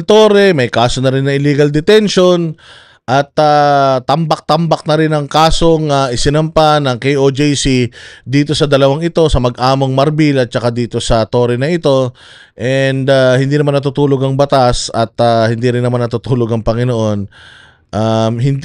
Torre, may kaso na rin na illegal detention at tambak-tambak na rin ang kasong isinampa ng KOJC dito sa dalawang ito, sa mag-among Marbil at saka dito sa Torre na ito. And hindi naman natutulog ang batas at hindi rin naman natutulog ang Panginoon.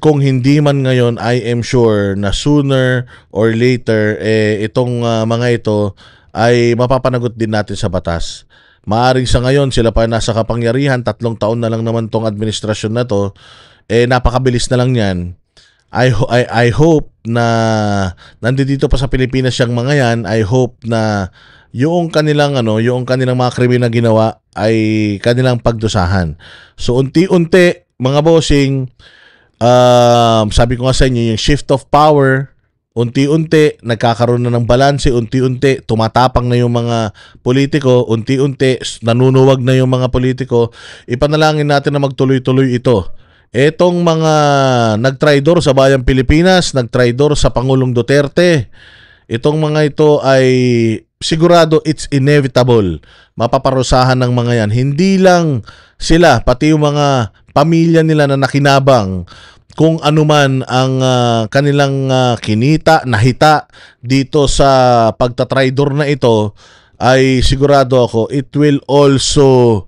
Kung hindi man ngayon, I am sure na sooner or later itong mga ito ay mapapanagot din natin sa batas. Maaring sa ngayon sila pa nasa kapangyarihan, 3 taon na lang naman tong administrasyon na to, napakabilis na lang yan. I hope na nandito pa sa Pilipinas yung mga yan. I hope na yung kanilang mga krimen na ginawa ay kanilang pagdusahan. So unti-unti mga bossing, sabi ko nga sa inyo, yung shift of power, unti-unti nagkakaroon na ng balanse, unti-unti tumatapang na yung mga politiko, unti-unti nanunuwag na yung mga politiko. Ipanalangin natin na magtuloy-tuloy ito. Etong mga nagtraidor sa bayang Pilipinas, nagtraidor sa Pangulong Duterte, itong mga ito ay sigurado it's inevitable. Mapaparusahan ng mga yan. Hindi lang sila, pati yung mga pamilya nila na nakinabang kung anuman ang kanilang kinita, nahita dito sa pagtatraidor na ito, ay sigurado ako it will also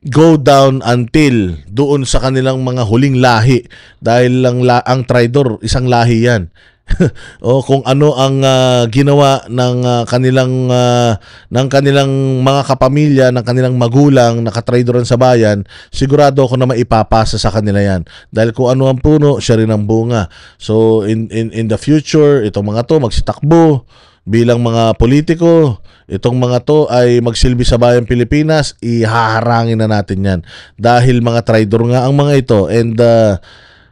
go down until doon sa kanilang mga huling lahi, dahil lang ang traidor isang lahi yan. O kung ano ang ginawa ng kanilang mga kapamilya, ng kanilang magulang na katraidoran sa bayan, sigurado ako na maipapasa sa kanila yan. Dahil kung ano ang puno, siya rin ang bunga. So in the future, itong mga to magsitakbo bilang mga politiko. Itong mga to ay magsilbi sa bayang Pilipinas, ihaharangin na natin yan. Dahil mga traidor nga ang mga ito. And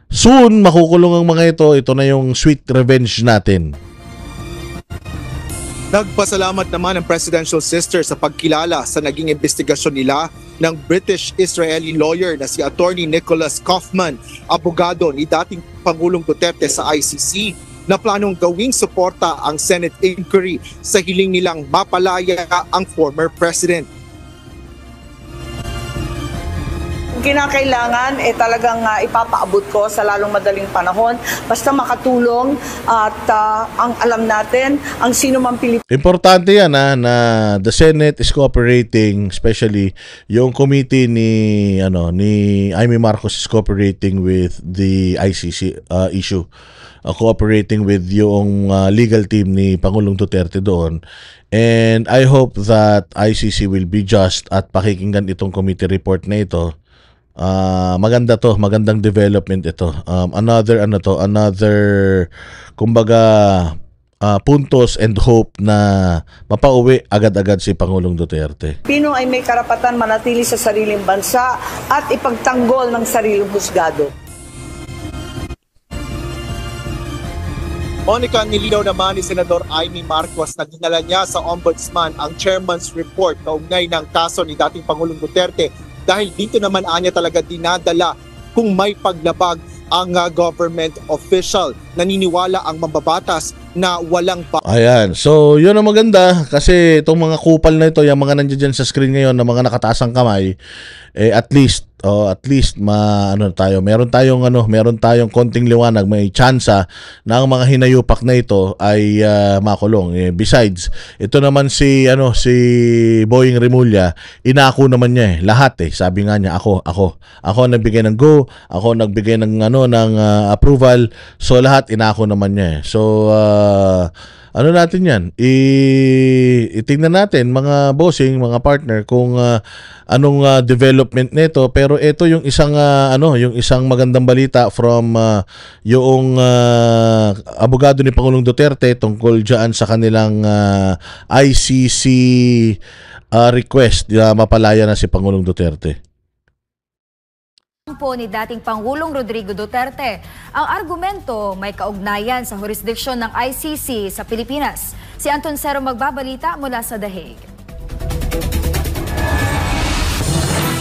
soon, makukulong ang mga ito. Ito na yung sweet revenge natin. Nagpasalamat naman ang presidential sister sa pagkilala sa naging investigasyon nila ng British-Israeli lawyer na si Attorney Nicholas Kaufman, abogado ni dating Pangulong Duterte sa ICC, na planong gawing suporta ang Senate inquiry sa hiling nilang mapalaya ang former president. Kinakailangan talagang ipapaabot ko sa lalong madaling panahon basta makatulong at ang alam natin ang sino mang Pilipino. Importante yan na the Senate is cooperating, especially yung committee ni Amy Marcos is cooperating with the ICC issue. Cooperating with yung legal team ni Pangulong Duterte doon. And I hope that ICC will be just at pakikinggan itong committee report na ito. Magandang development ito. Another kumbaga puntos and hope na mapauwi agad-agad si Pangulong Duterte. Pino ay may karapatan manatili sa sariling bansa at ipagtanggol ng sariling husgado. Monica, nilinaw naman ni Senador Amy Marcos na dinala niya sa Ombudsman ang chairman's report kaugnay ng kaso ni dating Pangulong Duterte, dahil dito naman anya talaga dinadala kung may paglabag ang government official. Naniniwala ang mambabatas na walang Ayan. So, yun ang maganda kasi itong mga kupal na ito, yung mga nandiyan sa screen ngayon na mga nakataas ang kamay, at least meron tayong konting liwanag, may tsansa na ang mga hinayupak na ito ay makulong. Besides, ito naman si Boying Rimulya, inako naman niya lahat sabi nga niya, ako nagbigay ng go, ako nagbigay ng approval, so lahat inako naman niya. So natin yan, itingnan natin mga bossing, mga partner, kung anong development nito. Pero ito yung isang magandang balita from yung abogado ni Pangulong Duterte tungkol diyan sa kanilang ICC request na mapalaya na si Pangulong Duterte. Po ni dating Pangulong Rodrigo Duterte. Ang argumento may kaugnayan sa jurisdiksyon ng ICC sa Pilipinas. Si Anton Cero magbabalita mula sa The Hague.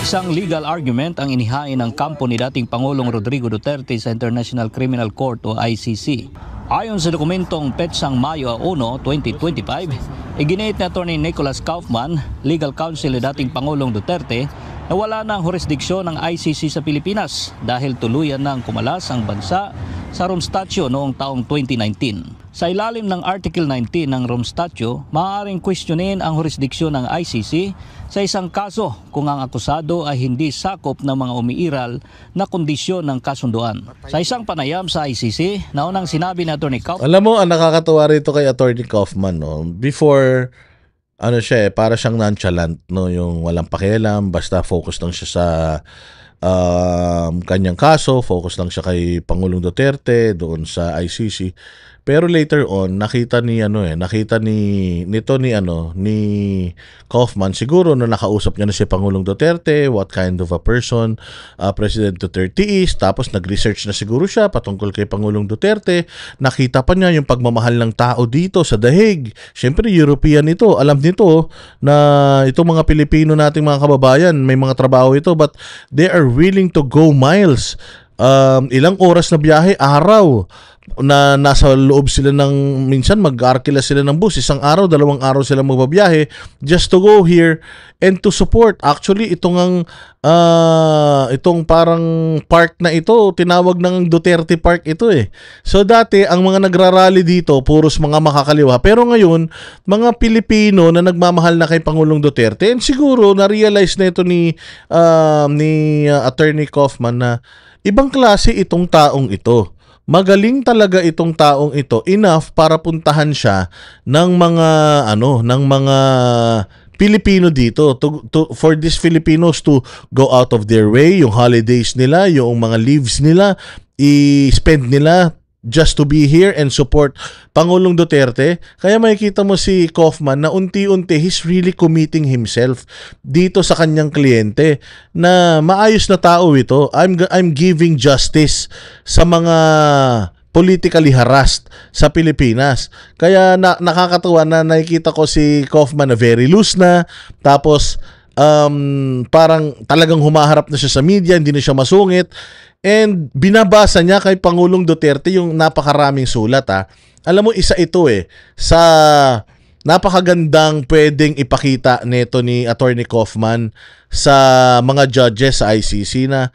Isang legal argument ang inihain ng kampo ni dating Pangulong Rodrigo Duterte sa International Criminal Court o ICC. Ayon sa dokumentong petsang Mayo 1, 2025, iginit ni Attorney Nicholas Kaufman, legal counsel ni dating Pangulong Duterte, Nawala na ang jurisdiksyon ng ICC sa Pilipinas dahil tuluyan ng kumalas ang bansa sa Rome Statute noong taong 2019. Sa ilalim ng Article 19 ng Rome Statute, maaaring questionin ang jurisdiksyon ng ICC sa isang kaso kung ang akusado ay hindi sakop ng mga umiiral na kondisyon ng kasunduan. Sa isang panayam sa ICC, naunang sinabi ni Atty. Kaufman. Alam mo, ang nakakatuwa rito kay Atty. Kaufman, no? Before, siya para siyang nonchalant, no? Yung walang pakialam, basta focus lang siya sa kanyang kaso, focus lang siya kay Pangulong Duterte doon sa ICC. Pero later on, nakita ni Kaufman, siguro na nakausap niya na si Pangulong Duterte, what kind of a person President Duterte is, tapos nag-research na siguro siya patungkol kay Pangulong Duterte. Nakita pa niya yung pagmamahal ng tao dito sa Dahig. Siyempre, European ito. Alam nito na itong mga Pilipino nating mga kababayan, may mga trabaho ito, but they are willing to go miles. Ilang oras na biyahe, araw, na nasa loob sila ng, minsan mag-arkila sila ng bus, isang araw, 2 araw sila magbabiyahe just to go here and to support. Actually, itong parang park na ito, tinawag ng Duterte Park ito eh. So dati, ang mga nagrarally dito, puros mga makakaliwa. Pero ngayon, mga Pilipino na nagmamahal na kay Pangulong Duterte, and siguro na-realize na ito ni Atty. Kaufman na ibang klase itong taong ito. Magaling talaga itong taong ito, enough para puntahan siya ng mga Pilipino dito, for these Filipinos to go out of their way, yung holidays nila, yung mga leaves nila, i-spend nila just to be here and support Pangulong Duterte. Kaya makikita mo si Kaufman na unti-unti he's really committing himself dito sa kanyang kliyente na maayos na tao ito. I'm giving justice sa mga politically harassed sa Pilipinas. Kaya nakakatuwa na nakikita ko si Kaufman na very loose na, tapos parang talagang humaharap na siya sa media, hindi na siya masungit. And binabasa niya kay Pangulong Duterte yung napakaraming sulat. Alam mo, isa ito sa napakagandang pwedeng ipakita nito ni Atty. Kaufman sa mga judges sa ICC na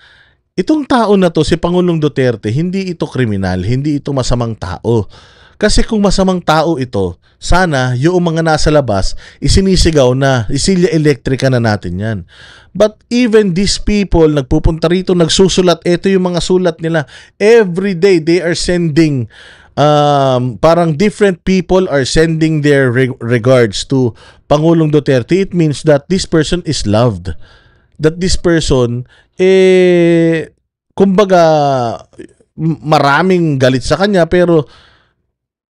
itong tao na to, si Pangulong Duterte, hindi ito kriminal, hindi ito masamang tao. Kasi kung masamang tao ito, sana yung mga nasa labas, isinisigaw na, isilya elektrika na natin yan. But even these people, nagpupunta rito, nagsusulat, ito yung mga sulat nila. Every day, they are sending, parang different people are sending their regards to Pangulong Duterte. It means that this person is loved. That this person, kumbaga, maraming galit sa kanya, pero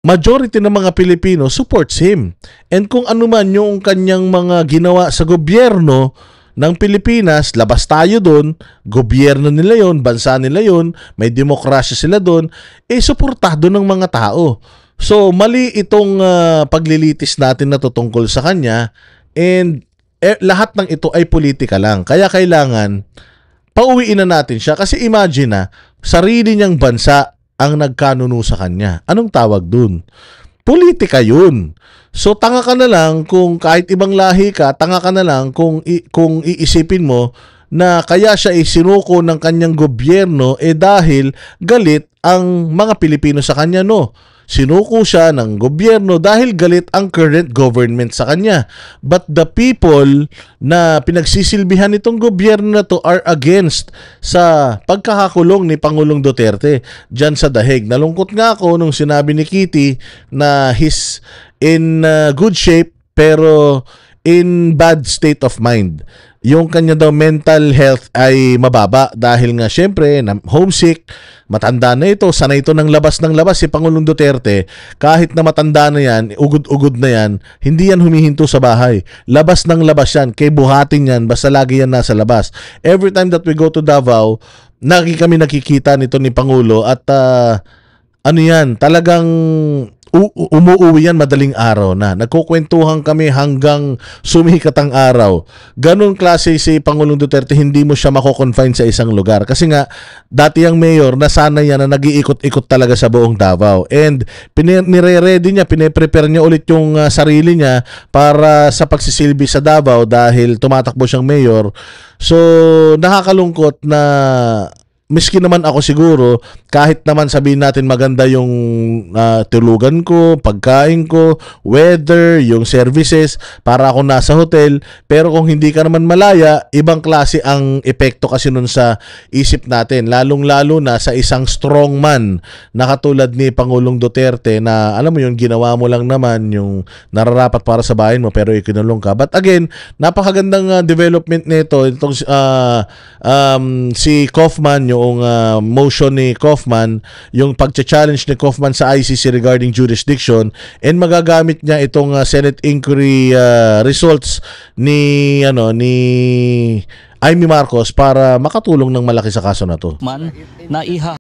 majority ng mga Pilipino supports him. And kung ano man yung kanyang mga ginawa sa gobyerno ng Pilipinas, labas tayo doon, gobyerno nila yon, bansa nila yon, may demokrasya sila doon, suportado ng mga tao. So, mali itong paglilitis natin na tutungkol sa kanya, and lahat ng ito ay politika lang. Kaya kailangan pauwiin na natin siya. Kasi imagine na, sarili niyang bansa ang nagkanuno sa kanya. Anong tawag dun? Politika yun. So tanga ka na lang kung kahit ibang lahi ka, tanga ka na lang kung iisipin mo na kaya siya isinuko ng kanyang gobyerno dahil galit ang mga Pilipino sa kanya. No. Sinuko siya ng gobyerno dahil galit ang current government sa kanya. But the people na pinagsisilbihan nitong gobyerno na to are against sa pagkakakulong ni Pangulong Duterte dyan sa Dahig. Nalungkot nga ako nung sinabi ni Kitty na he's in good shape pero in bad state of mind. Yung kanya daw mental health ay mababa dahil nga syempre homesick, matanda na ito, sanay ito ng labas si Pangulong Duterte. Kahit na matanda na yan, ugod-ugod na yan, hindi yan humihinto sa bahay. Labas ng labas yan, kay buhatin yan, basta lagi yan nasa labas. Every time that we go to Davao, kami nakikita nito ni Pangulo at ano yan, talagang umuuwi yan madaling araw na. Nagkukwentuhan kami hanggang sumikat ang araw. Ganon klase si Pangulong Duterte, hindi mo siya mako-confine sa isang lugar. Kasi nga, dati ang mayor, nasanay yan na nag-iikot-ikot talaga sa buong Davao. And nire-ready niya, pine-prepare niya ulit yung sarili niya para sa pagsisilbi sa Davao dahil tumatakbo siyang mayor. So, nakakalungkot na miski naman ako siguro, kahit naman sabihin natin maganda yung tulugan ko, pagkain ko, weather, yung services, para ako nasa hotel, pero kung hindi ka naman malaya, ibang klase ang epekto kasi nun sa isip natin, lalong-lalo na sa isang strongman na katulad ni Pangulong Duterte na alam mo yung ginawa mo lang naman yung nararapat para sa bayan mo pero ikinulong ka. But again, napakagandang development nito itong si Kaufman, yung motion ni Kaufman, yung pagcha-challenge ni Kaufman sa ICC regarding jurisdiction, and magagamit niya itong Senate inquiry results ni Amy Marcos para makatulong ng malaki sa kaso na to. Na